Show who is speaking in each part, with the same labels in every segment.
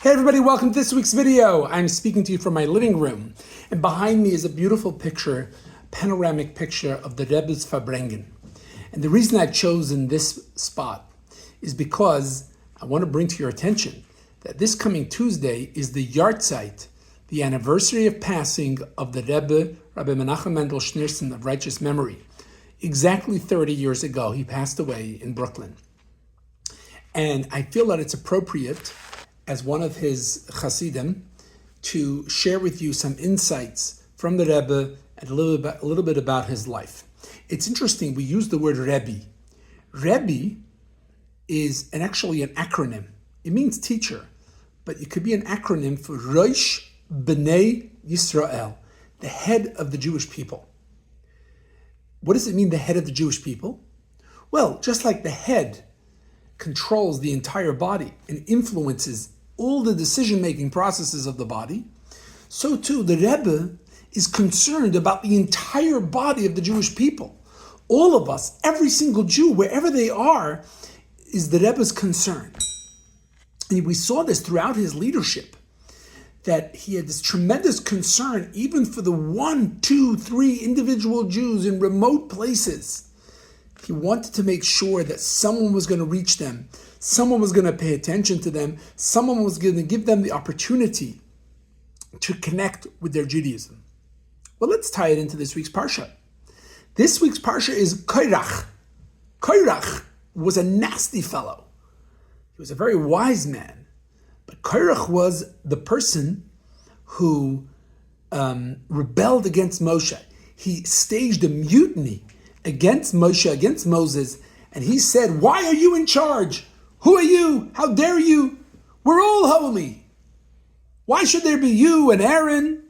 Speaker 1: Hey everybody, welcome to this week's video. I'm speaking to you from my living room, and behind me is a beautiful picture, panoramic picture of the Rebbe's Farbrengen. And the reason I've chosen this spot is because I want to bring to your attention that this coming Tuesday is the Yahrtzeit, the anniversary of passing of the Rebbe, Rabbi Menachem Mendel Schneerson of righteous memory. Exactly 30 years ago, he passed away in Brooklyn. And I feel that it's appropriate as one of his Hasidim to share with you some insights from the Rebbe and a little bit about his life. It's interesting, we use the word Rebbe. Rebbe is actually an acronym. It means teacher, but it could be an acronym for Rosh B'nai Yisrael, the head of the Jewish people. What does it mean, the head of the Jewish people? Well, just like the head controls the entire body and influences all the decision-making processes of the body, so too the Rebbe is concerned about the entire body of the Jewish people. All of us, every single Jew, wherever they are, is the Rebbe's concern. And we saw this throughout his leadership, that he had this tremendous concern even for the 1, 2, 3 individual Jews in remote places. He wanted to make sure that someone was going to reach them, someone was going to pay attention to them, someone was going to give them the opportunity to connect with their Judaism. Well, let's tie it into this week's Parsha. This week's Parsha is Korach. Korach was a nasty fellow. He was a very wise man. But Korach was the person who rebelled against Moshe. He staged a mutiny against Moshe, against Moses, and he said, "Why are you in charge? Who are you? How dare you? We're all holy. Why should there be you and Aaron,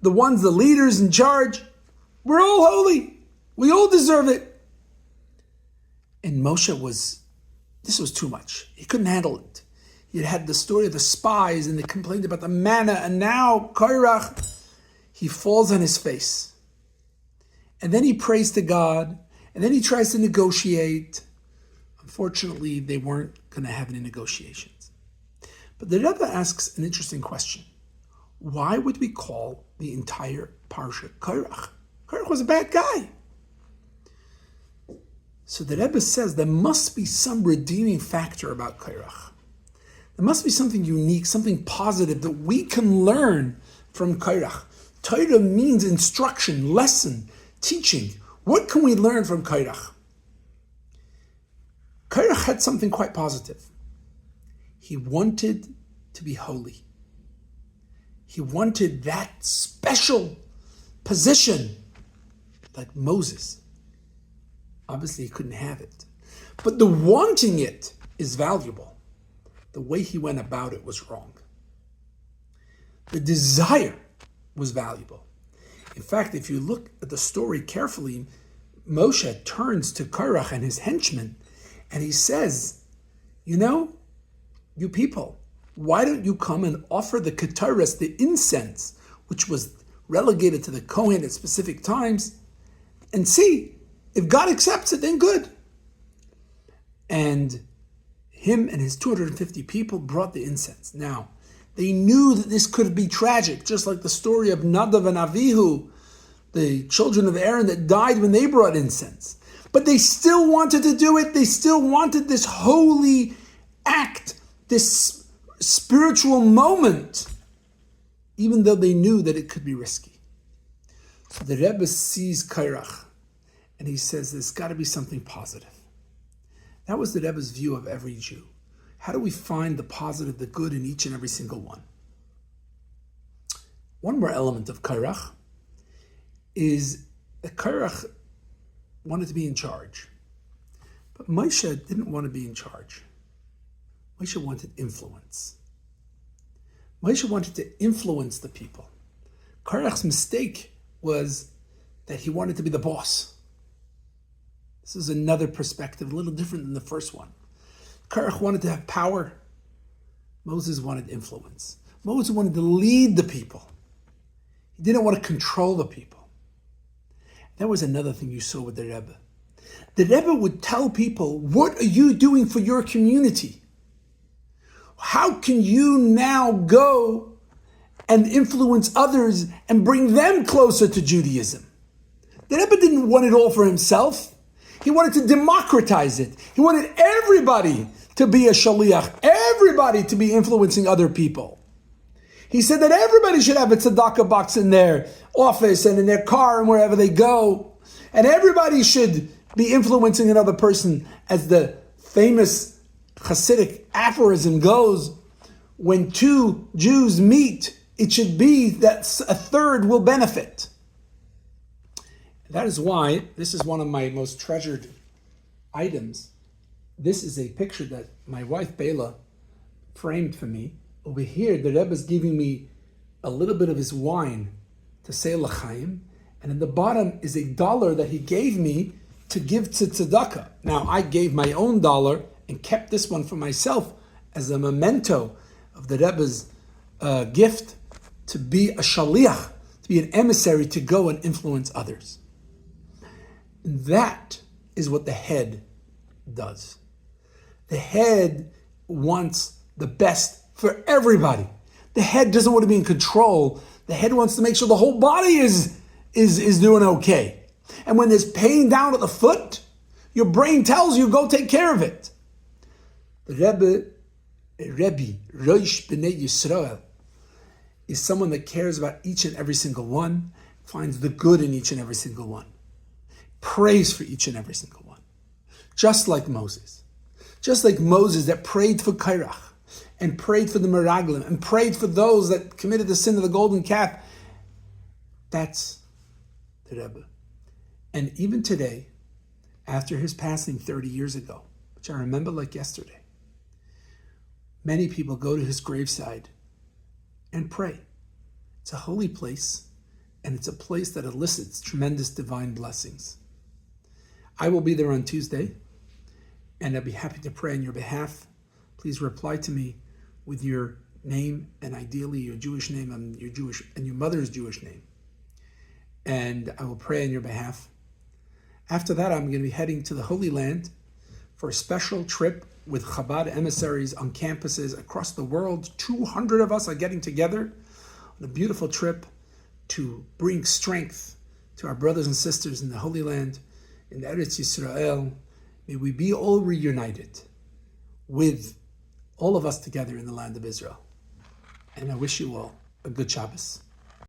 Speaker 1: the leaders in charge? We're all holy. We all deserve it." And this was too much. He couldn't handle it. He had the story of the spies, and they complained about the manna, and now Korach, he falls on his face. And then he prays to God, and then he tries to negotiate. Unfortunately, they weren't going to have any negotiations. But the Rebbe asks an interesting question. Why would we call the entire Parsha Korach? Korach was a bad guy. So the Rebbe says there must be some redeeming factor about Korach. There must be something unique, something positive that we can learn from Korach. Torah means instruction, lesson, teaching. What can we learn from Korach? Korach had something quite positive. He wanted to be holy. He wanted that special position like Moses. Obviously, he couldn't have it. But the wanting it is valuable. The way he went about it was wrong. The desire was valuable. In fact, if you look at the story carefully, Moshe turns to Korach and his henchmen, and he says, you people, why don't you come and offer the ketaras, the incense, which was relegated to the Kohen at specific times, and see, if God accepts it, then good. And him and his 250 people brought the incense. Now, they knew that this could be tragic, just like the story of Nadav and Avihu, the children of Aaron that died when they brought incense. But they still wanted to do it. They still wanted this holy act, this spiritual moment, even though they knew that it could be risky. So the Rebbe sees Korach, and he says there's got to be something positive. That was the Rebbe's view of every Jew. How do we find the positive, the good in each and every single one? One more element of Korach is that Korach wanted to be in charge. But Moshe didn't want to be in charge. Moshe wanted influence. Moshe wanted to influence the people. Korach's mistake was that he wanted to be the boss. This is another perspective, a little different than the first one. Korach wanted to have power. Moses wanted influence. Moses wanted to lead the people. He didn't want to control the people. That was another thing you saw with the Rebbe. The Rebbe would tell people, what are you doing for your community? How can you now go and influence others and bring them closer to Judaism? The Rebbe didn't want it all for himself. He wanted to democratize it. He wanted everybody to be a shaliach, everybody to be influencing other people. He said that everybody should have a tzedakah box in their office and in their car and wherever they go. And everybody should be influencing another person. As the famous Hasidic aphorism goes, when two Jews meet, it should be that a third will benefit. That is why this is one of my most treasured items. This is a picture that my wife Bela framed for me. Over here, the Rebbe is giving me a little bit of his wine to say l'chaim, and in the bottom is $1 that he gave me to give to tzedakah. Now, I gave my own $1 and kept this one for myself as a memento of the Rebbe's gift to be a shaliach, to be an emissary, to go and influence others. And that is what the head does. The head wants the best for everybody. The head doesn't want to be in control. The head wants to make sure the whole body is doing okay. And when there's pain down at the foot, your brain tells you, go take care of it. The Rebbe, Rosh B'nai Yisrael, is someone that cares about each and every single one, finds the good in each and every single one, prays for each and every single one. Just like Moses. Just like Moses that prayed for Korach, and prayed for the Meraglim, and prayed for those that committed the sin of the golden calf. That's the Rebbe. And even today, after his passing 30 years ago, which I remember like yesterday, many people go to his graveside and pray. It's a holy place, and it's a place that elicits tremendous divine blessings. I will be there on Tuesday, and I'll be happy to pray on your behalf. Please reply to me with your name, and ideally your Jewish name and your mother's Jewish name. And I will pray on your behalf. After that, I'm going to be heading to the Holy Land for a special trip with Chabad emissaries on campuses across the world. 200 of us are getting together on a beautiful trip to bring strength to our brothers and sisters in the Holy Land, in Eretz Yisrael. May we be all reunited with all of us together in the land of Israel. And I wish you all a good Shabbos.